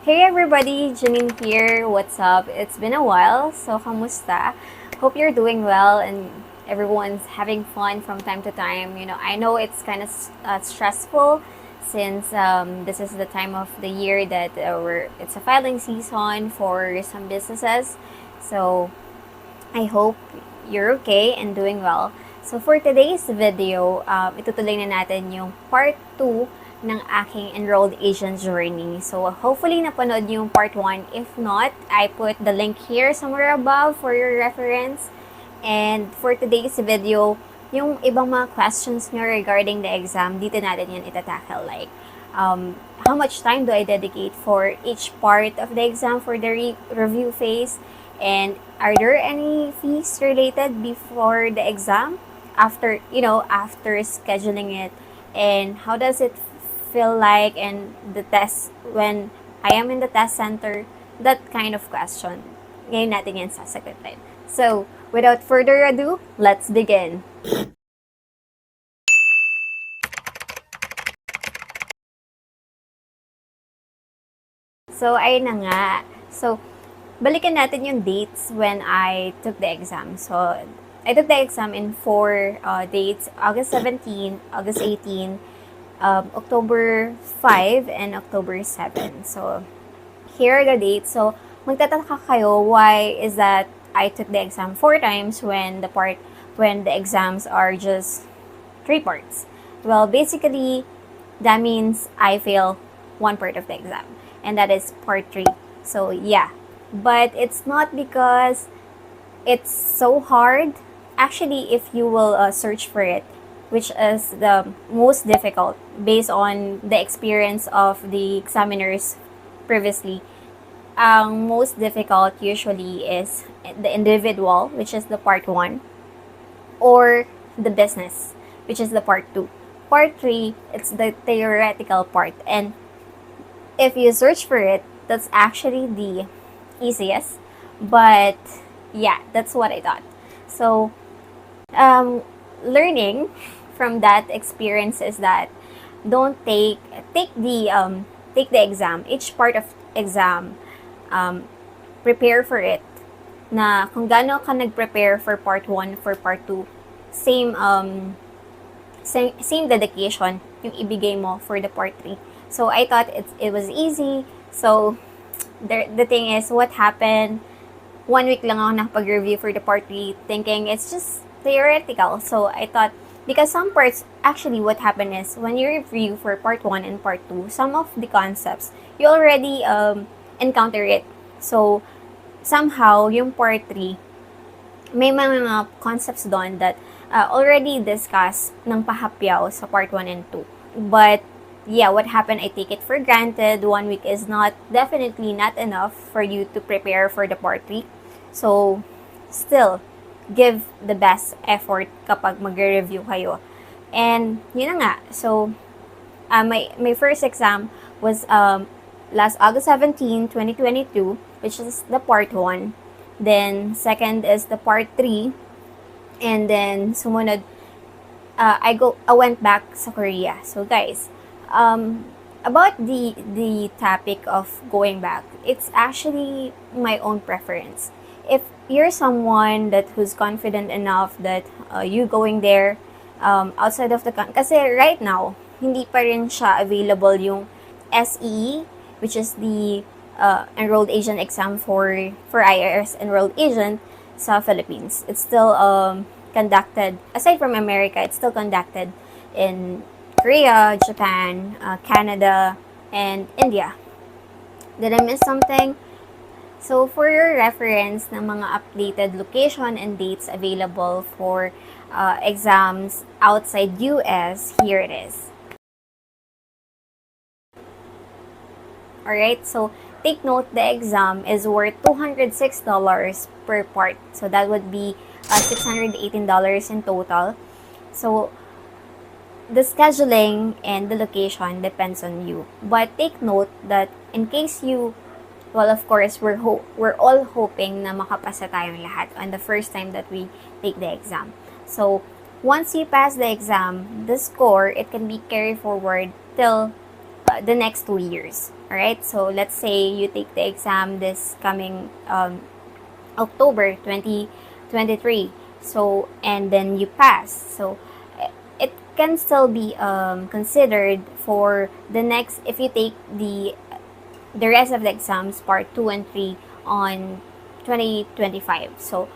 Hey everybody, Janine here. What's up? It's been a while. So, kamusta? Hope you're doing well and everyone's having fun from time to time. I know it's kind of stressful since this is the time of the year that it's a filing season for some businesses. So, I hope you're okay and doing well. So for today's video, itutuloy na natin yung part 2 ng aking enrolled agent journey. So hopefully napanood yung part 1. If not, I put the link here somewhere above for your reference. And for today's video, yung ibang mga questions nyo regarding the exam, dito natin yan itatackle. Like, how much time do I dedicate for each part of the exam for the review phase? And are there any fees related before the exam? After scheduling it? And how does it feel like in the test when I am in the test center? That kind of question. Ngayon natin yan sasagutin. So, without further ado, let's begin. So, ayun na nga. So, balikan natin yung dates when I took the exam. So, I took the exam in 4 dates: August 17, August 18, October 5, and October 7. So, here are the dates. So, magtataka kayo, why is that I took the exam 4 times when the exams are just 3 parts? Well, basically, that means I fail 1 part of the exam, and that is part 3. So, yeah. But it's not because it's so hard. Actually, if you will search for it, which is the most difficult based on the experience of the examiners previously, ang most difficult usually is the individual, which is the part 1, or the business, which is the part 2. Part 3, it's the theoretical part. And if you search for it, that's actually the easiest. But yeah, that's what I thought. So, learning from that experience is that don't take the exam, each part of exam, prepare for it. Na kung gaano ka nag-prepare for part 1, for part 2, same dedication yung ibigay mo for the part 3. So I thought it was easy. So the thing is, what happened, 1 week lang ako nakapag-review for the part 3, thinking it's just theoretical. So I thought, because some parts, actually what happened is, when you review for part 1 and part 2, some of the concepts, you already encounter it. So, somehow, yung part 3, may mga concepts doon that already discussed ng pahapyaw sa part 1 and 2. But, yeah, what happened, I take it for granted. 1 week is definitely not enough for you to prepare for the part 3. So, still, give the best effort kapag mag-review kayo. And, yun na nga. So, my first exam was last August 17, 2022, which is the part 1. Then, second is the part 3. And then, sumunod, I went back sa Korea. So, guys, about the topic of going back, it's actually my own preference. If you're someone who's confident enough that you going there outside of the country, kasi right now, hindi pa rin siya available yung SEE, which is the enrolled agent exam for IRS Enrolled Agent sa Philippines. It's still conducted, aside from America, it's still conducted in Korea, Japan, Canada, and India. Did I miss something? So, for your reference ng mga updated location and dates available for exams outside US, here it is. Alright, so take note, the exam is worth $206 per part. So, that would be $618 in total. So, the scheduling and the location depends on you. But take note that in case well, of course, we're all hoping na makapasa tayong lahat on the first time that we take the exam. So, once you pass the exam, the score, it can be carried forward till the next 2 years. Alright, so let's say you take the exam this coming October 2023. So, and then you pass. So, it can still be considered for the next, if you take the rest of the exams, part 2 and 3, on 2025. So,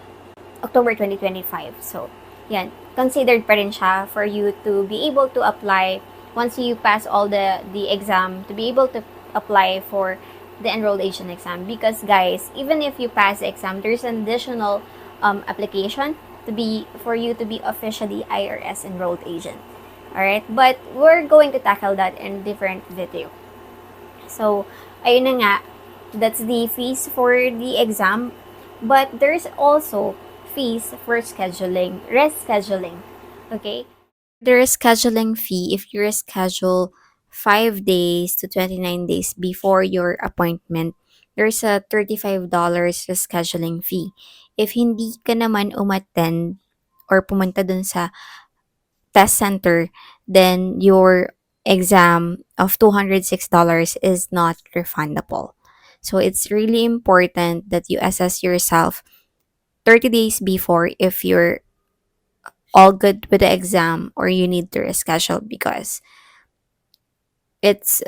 October 2025. So, yan. Considered pa rin siya for you to be able to apply once you pass all the exam, to be able to apply for the enrolled agent exam. Because guys, even if you pass the exam, there's an additional application for you to be officially IRS enrolled agent. Alright? But we're going to tackle that in different video. So, ayun na nga, that's the fees for the exam. But there's also fees for rescheduling. Okay? The rescheduling fee, if you reschedule 5 days to 29 days before your appointment, there's a $35 rescheduling fee. If hindi ka naman umattend or pumunta dun sa test center, then your exam of $206 is not refundable. So it's really important that you assess yourself 30 days before if you're all good with the exam or you need to reschedule, because it's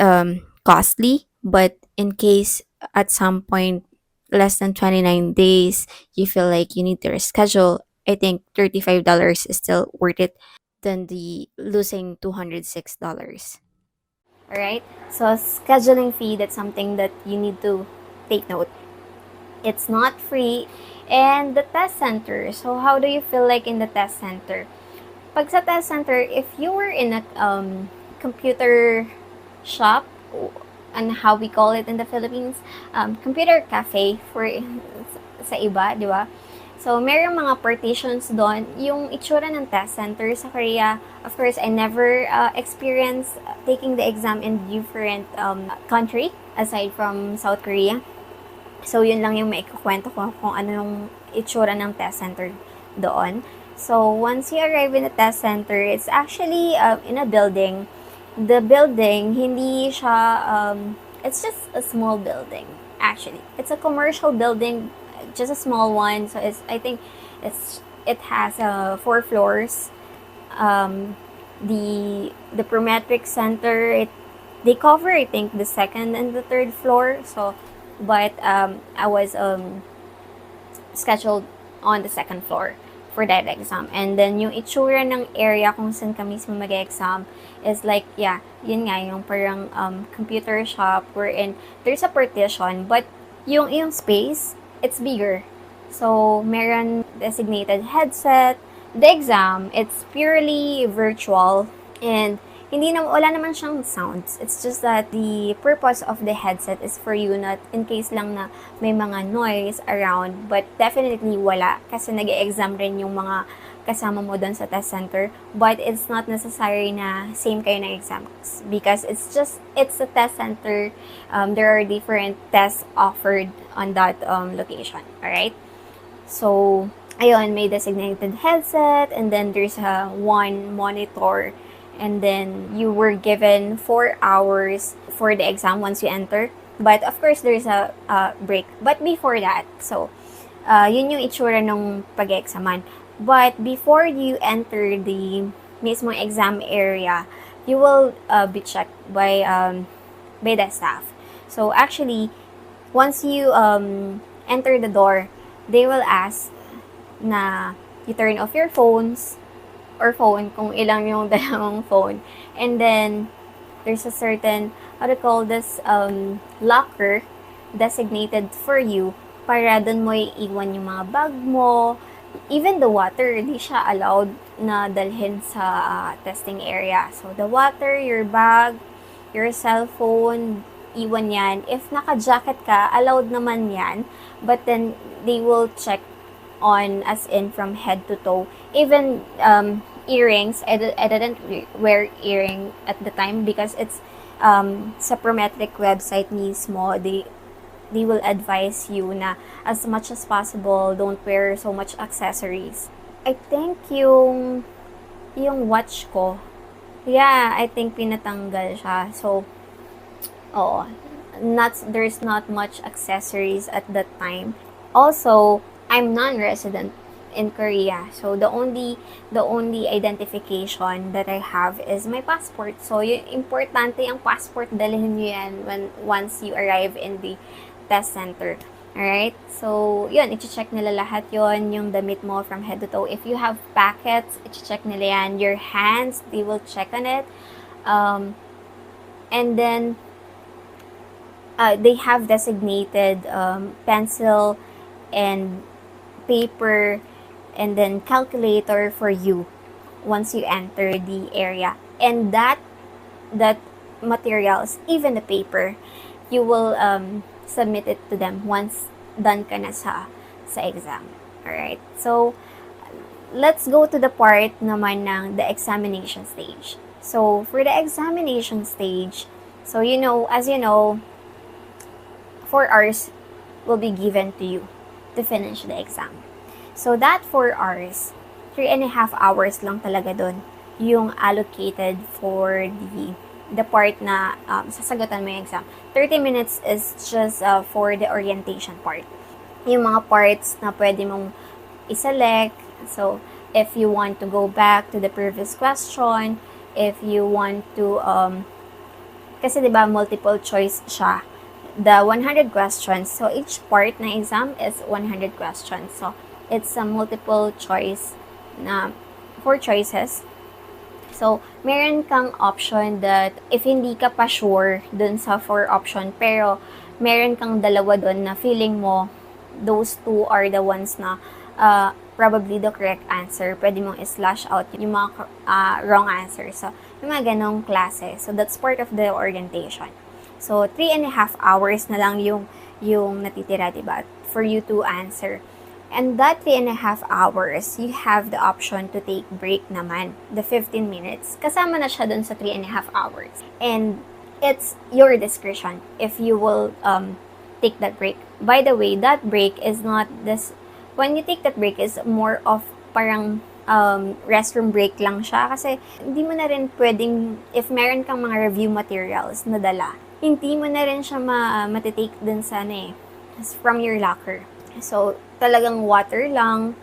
costly. But in case at some point less than 29 days you feel like you need to reschedule, I think $35 is still worth it than the losing $206. All right, so scheduling fee, that's something that you need to take note. It's not free. And the test center, so how do you feel like in the test center? Pag sa test center, if you were in a computer shop, and how we call it in the Philippines, computer cafe for sa iba, di ba? So, mayroong mga partitions doon. Yung itsura ng test center sa Korea, of course, I never experienced taking the exam in different country aside from South Korea. So, yun lang yung maikukwento ko kung ano yung itsura ng test center doon. So, once you arrive in the test center, it's actually in a building. The building, hindi siya, it's just a small building, actually. It's a commercial building, just a small one. So, I think it has 4 floors. The Prometric Center, they cover, I think, the 2nd and the 3rd floor. So, but I was scheduled on the 2nd floor for that exam. And then, yung itsura ng area kung saan ka mismo mag-exam is like, yeah, yun nga, yung parang computer shop wherein there's a partition, but yung space, it's bigger. So, meron designated headset. The exam, it's purely virtual, and wala naman siyang sounds. It's just that the purpose of the headset is for you, not in case lang na may mga noise around, but definitely wala, kasi nag-exam rin yung mga kasama mo doon sa test center, but it's not necessary na same kayo ng exams, because it's a test center. There are different tests offered on that location. Alright? So, ayun, may designated headset, and then there's one monitor. And then, you were given 4 hours for the exam once you enter. But, of course, there's a break. But before that, so, yun yung itsura ng pag-examan. But, before you enter the mismong exam area, you will be checked by the staff. So, actually, once you enter the door, they will ask na you turn off your phones, or phone, kung ilang yung dalawang phone. And then, there's a certain, how to call this, locker designated for you para dun mo iiwan yung mga bag mo. Even the water, di siya allowed na dalhin sa testing area. So, the water, your bag, your cellphone, iwan yan. If naka-jacket ka, allowed naman yan. But then, they will check on, as in from head to toe. Even earrings, I didn't wear earring at the time because it's sa Prometric website mismo, they will advise you na as much as possible, don't wear so much accessories. I think yung watch ko, yeah, I think pinatanggal siya. So, Oo. There's not much accessories at that time. Also, I'm non-resident in Korea. So the only identification that I have is my passport. So yung importante ang passport, dalhin niyo yan once you arrive in the test center. Alright? So, yun, i-check nila lahat yon, yung damit mo from head to toe. If you have packets, i-check nila yan. Your hands, they will check on it. And then, they have designated pencil and paper and then calculator for you once you enter the area. And that materials, even the paper, you will submit it to them once done ka na sa exam. Alright? So, let's go to the part naman ng the examination stage. So, for the examination stage, so as you know, 4 hours will be given to you to finish the exam. So, that 4 hours, 3.5 hours lang talaga dun yung allocated for the part na sasagutan mo yung exam. 30 minutes is just for the orientation part. Yung mga parts na pwede mong iselect. So, if you want to go back to the previous question, if you want to, kasi diba multiple choice siya, the 100 questions. So, each part na exam is 100 questions. So, it's a multiple choice na 4 choices. So, meron kang option that if hindi ka pa sure dun sa 4 option, pero meron kang dalawa dun na feeling mo, those 2 are the ones na probably the correct answer. Pwede mong i-slash out yung mga wrong answers. So, yung mga ganong klase. So, that's part of the orientation. So, 3.5 hours na lang yung natitira, diba? For you to answer. And that 3.5 hours, you have the option to take break naman. The 15 minutes. Kasama na siya dun sa 3.5 hours. And it's your discretion if you will take that break. By the way, that break is not this... When you take that break, is more of parang restroom break lang siya. Kasi hindi mo na rin pwedeng, if meron kang mga review materials na dala, hindi mo na rin siya matitake dun sa from your locker. So, talagang water lang,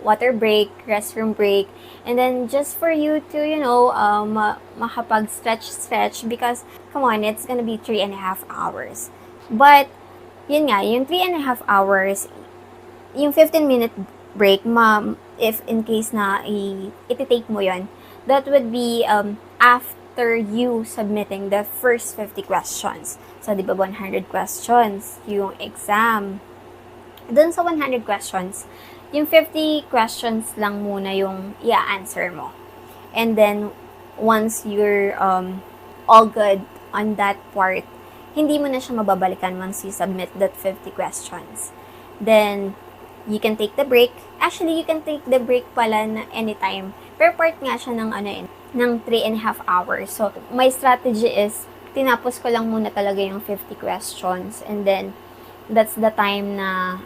water break, restroom break, and then just for you to, makapag-stretch, because, come on, it's gonna be 3.5 hours. But, yun nga, yung 3.5 hours, yung 15-minute break, if in case na iti-take mo yon, that would be after you submitting the first 50 questions. So, di ba 100 questions yung exam? Dun sa 100 questions, yung 50 questions lang muna yung i-answer mo. And then, once you're all good on that part, hindi mo na siya mababalikan once you submit that 50 questions. Then, you can take the break. Actually, you can take the break pala na anytime. Pero part nga siya ng 3.5 hours. So, my strategy is, tinapos ko lang muna talaga yung 50 questions. And then, that's the time na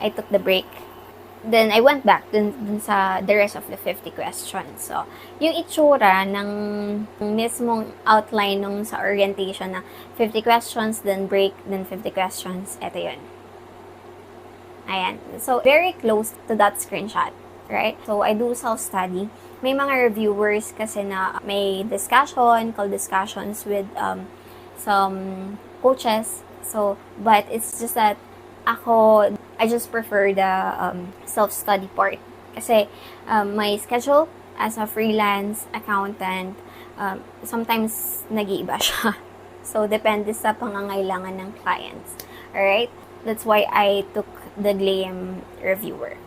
I took the break. Then, I went back dun sa the rest of the 50 questions. So, yung itsura ng mismong outline nung sa orientation na 50 questions, then break, then 50 questions, eto yun. Ayan. So, very close to that screenshot, right? So, I do self-study. May mga reviewers kasi na may call discussions with some coaches. So, but it's just that I just prefer the self-study part. Kasi my schedule as a freelance accountant, sometimes nag-iiba siya. So, depende sa pangangailangan ng clients. Alright? That's why I took the GLAM reviewer.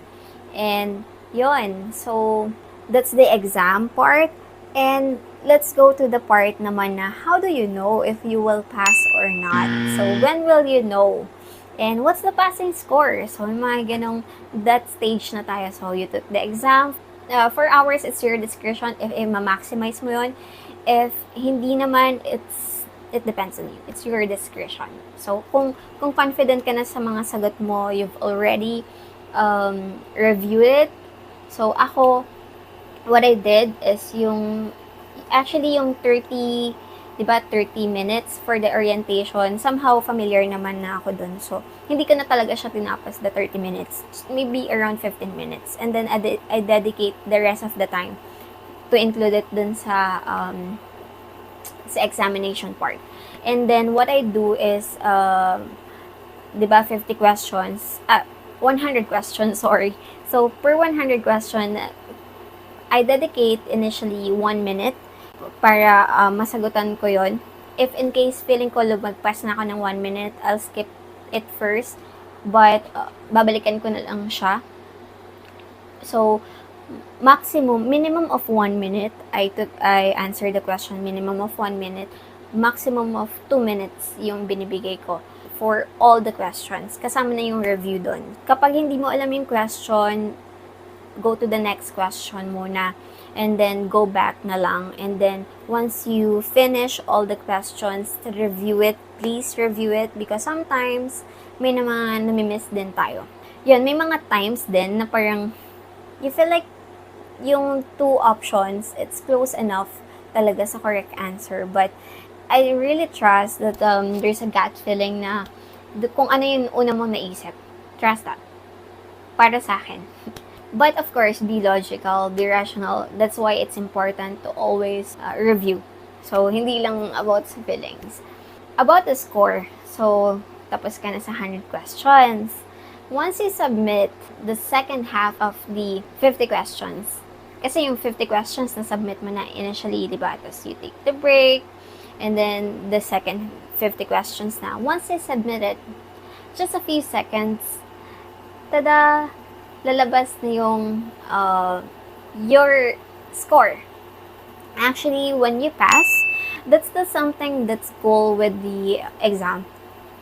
And yon. So, that's the exam part. And let's go to the part naman na how do you know if you will pass or not? So, when will you know? And what's the passing score? So, mga ganong that stage na tayo. So, you took the exam. 4 hours, it's your discretion if ma-maximize mo yun. If hindi naman, it depends on you. It's your discretion. So, kung confident ka na sa mga sagot mo, you've already reviewed it. So, ako, what I did is yung 30 diba, 30 minutes for the orientation. Somehow, familiar naman na ako dun. So, hindi ko na talaga siya tinapos the 30 minutes. Maybe around 15 minutes. And then, I dedicate the rest of the time to include it dun sa examination part. And then, what I do is, diba, 50 questions, 100 questions, sorry. So, per 100 question, I dedicate initially 1 minute para masagutan ko yon. If in case feeling ko lumagpas na ako ng 1 minute, I'll skip it first. But, babalikan ko na lang siya. So, minimum of 1 minute, I answer the question, minimum of 1 minute, maximum of 2 minutes yung binibigay ko for all the questions. Kasama na yung review doon. Kapag hindi mo alam yung question, go to the next question muna, and then go back na lang. And then, once you finish all the questions, to review it, please review it, because sometimes, may naman namimiss din tayo. Yun, may mga times din na parang, you feel like, yung 2 options, it's close enough talaga sa correct answer. But, I really trust that there's a gut feeling na kung ano yung una mong naisip. Trust that. Para sa akin. But of course, be logical, be rational. That's why it's important to always review. So, hindi lang about sa feelings. About the score. So, tapos ka na sa 100 questions. Once you submit the second half of the 50 questions, kasi yung 50 questions na submit mo na initially, diba? Tapos you take the break, and then the second 50 questions na. Once you submit it, just a few seconds, tada! Lalabas na yung your score. Actually, when you pass, that's the something that's cool with the exam.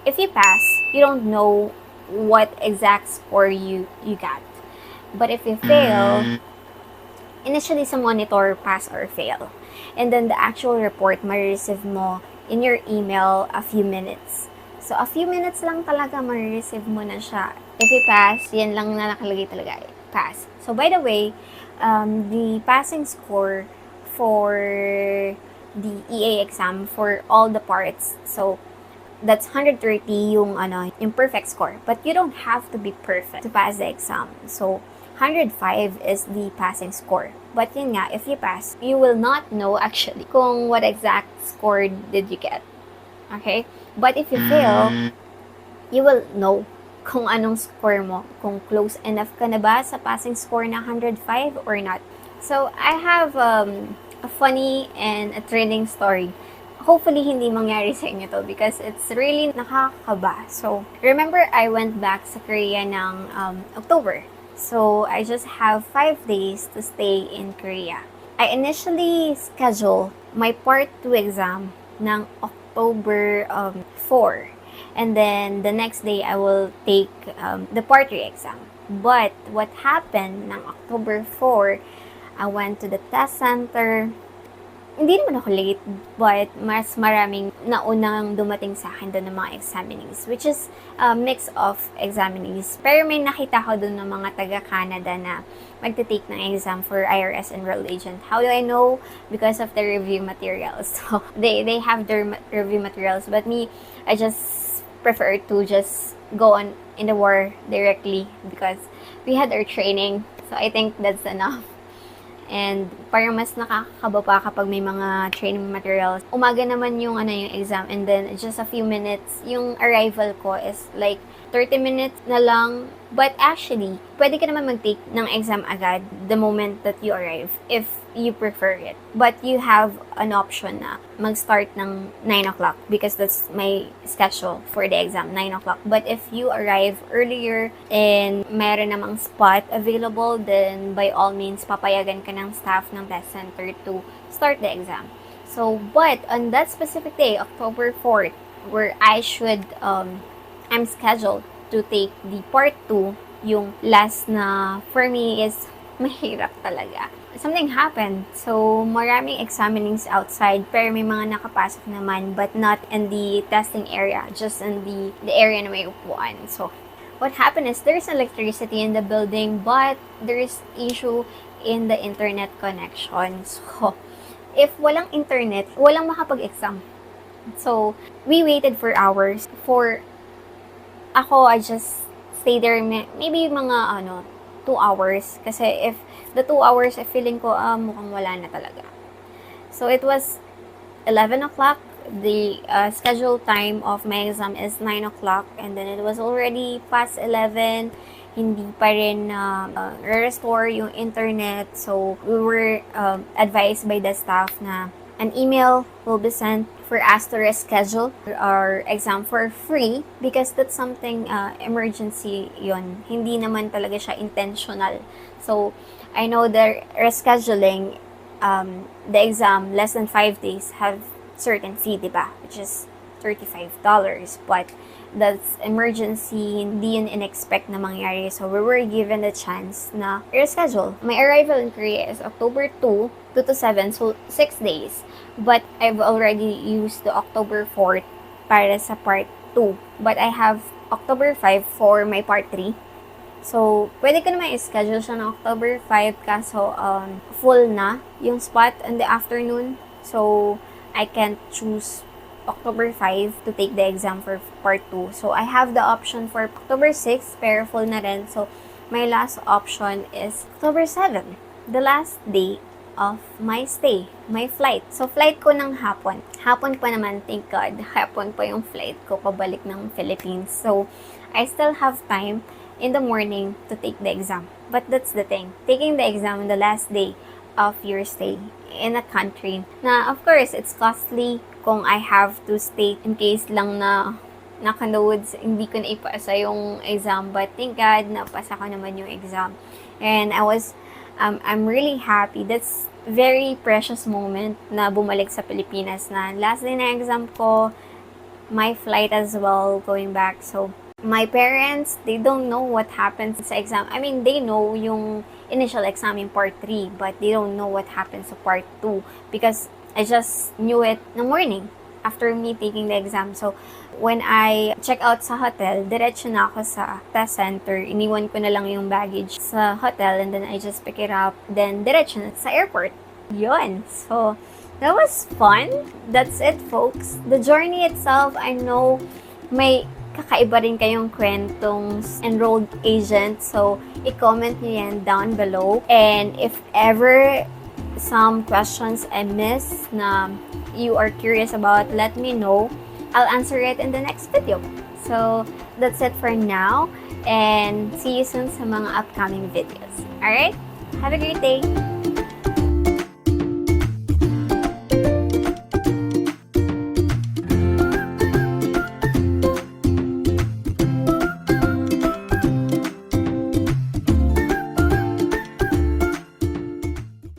If you pass, you don't know what exact score you got. But if you fail, initially sa monitor, pass or fail. And then the actual report, ma-receive mo in your email a few minutes. So, a few minutes lang talaga ma-receive mo na siya. If you pass, yan lang na nakalagay talaga. Pass. So, by the way, the passing score for the EA exam for all the parts, so, that's 130 yung perfect score. But you don't have to be perfect to pass the exam. So, 105 is the passing score. But yun nga, if you pass, you will not know actually kung what exact score did you get. Okay? But if you fail, you will know kung anong score mo, kung close enough ka na ba sa passing score na 105 or not. So, I have a funny and a trending story. Hopefully, hindi mangyari sa inyo to because it's really nakakaba. So, remember, I went back sa Korea ng October. So, I just have 5 days to stay in Korea. I initially scheduled my Part 2 exam ng October 4. And then, the next day, I will take the Part 3 exam. But, what happened ng October 4, I went to the test center. Hindi naman ako late, but mas maraming naunang dumating sa akin doon ng mga examinees, which is a mix of examinees. Pero may nakita ko doon ng mga taga-Canada na magte-take ng exam for IRS Enrolled Agent. How do I know? Because of the review materials. So, they have their review materials, but me, I just prefer to just go on in the war directly because we had our training. So, I think that's enough. And parang mas nakakaba pa kapag may mga training materials. Umaga naman yung exam, and then just a few minutes, yung arrival ko is like 30 minutes na lang. But actually, pwede ka naman mag-take ng exam agad the moment that you arrive if you prefer it. But you have an option na mag-start ng 9 o'clock because that's my schedule for the exam, 9 o'clock. But if you arrive earlier and mayroon namang spot available, then by all means, papayagan ka ng staff ng test center to start the exam. So, but on that specific day, October 4th, where I'm scheduled to take the Part 2, yung last na for me is mahirap talaga. Something happened. So, maraming examinees outside, pero may mga nakapasok naman, but not in the testing area, just in the area na may upuan. So, what happened is there's electricity in the building, but there's issue in the internet connection. So, if walang internet, walang makapag-exam. So, we waited for hours. For ako, I just stay there maybe mga 2 hours. Kasi if the 2 hours, feeling ko, mukhang wala na talaga. So, it was 11 o'clock. The scheduled time of my exam is 9 o'clock. And then it was already past 11. Hindi pa rin restore yung internet. So, we were advised by the staff na an email will be sent for us to reschedule our exam for free because that's something emergency yon. Hindi naman talaga siya intentional. So, I know the rescheduling the exam less than 5 days have certain fee, diba? Which is $35. But that's emergency, hindi yun in-expect na mangyari. So, we were given the chance na reschedule. My arrival in Korea is October 2 to 7, so 6 days. But I've already used the October 4 para sa part 2. But I have October 5 for my part 3. So, pwede ko naman i-schedule siya ng October 5 kaso full na yung spot in the afternoon. So, I can't choose October 5 to take the exam for part 2. So, I have the option for October 6 pero full na rin. So, my last option is October 7, the last day of my stay, my flight. So, flight ko ng hapon. Hapon pa naman, thank God. Hapon pa yung flight ko pabalik ng Philippines. So, I still have time in the morning to take the exam. But that's the thing. Taking the exam on the last day of your stay in a country na, of course, it's costly kung I have to stay in case lang na naka-nodes, hindi ko na ipasa yung exam. But thank God, napasa ko naman yung exam. And I'm really happy. That's very precious moment na bumalik sa Pilipinas na last day na exam ko, my flight as well, going back. So, my parents, they don't know what happens sa exam. I mean, they know yung initial exam in part 3, but they don't know what happens sa part 2 because I just knew it in the morning after me taking the exam. So, when I check out sa hotel, diretso na ako sa test center. Iniwan ko na lang yung baggage sa hotel and then I just pick it up. Then, diretso na sa airport. Yun. So, that was fun. That's it, folks. The journey itself, I know may kakaiba rin kayong kwentong enrolled agent. So, i-comment nyo yan down below. And if ever some questions I miss na you are curious about, let me know. I'll answer it in the next video. So, that's it for now. And see you soon sa mga upcoming videos. Alright? Have a great day!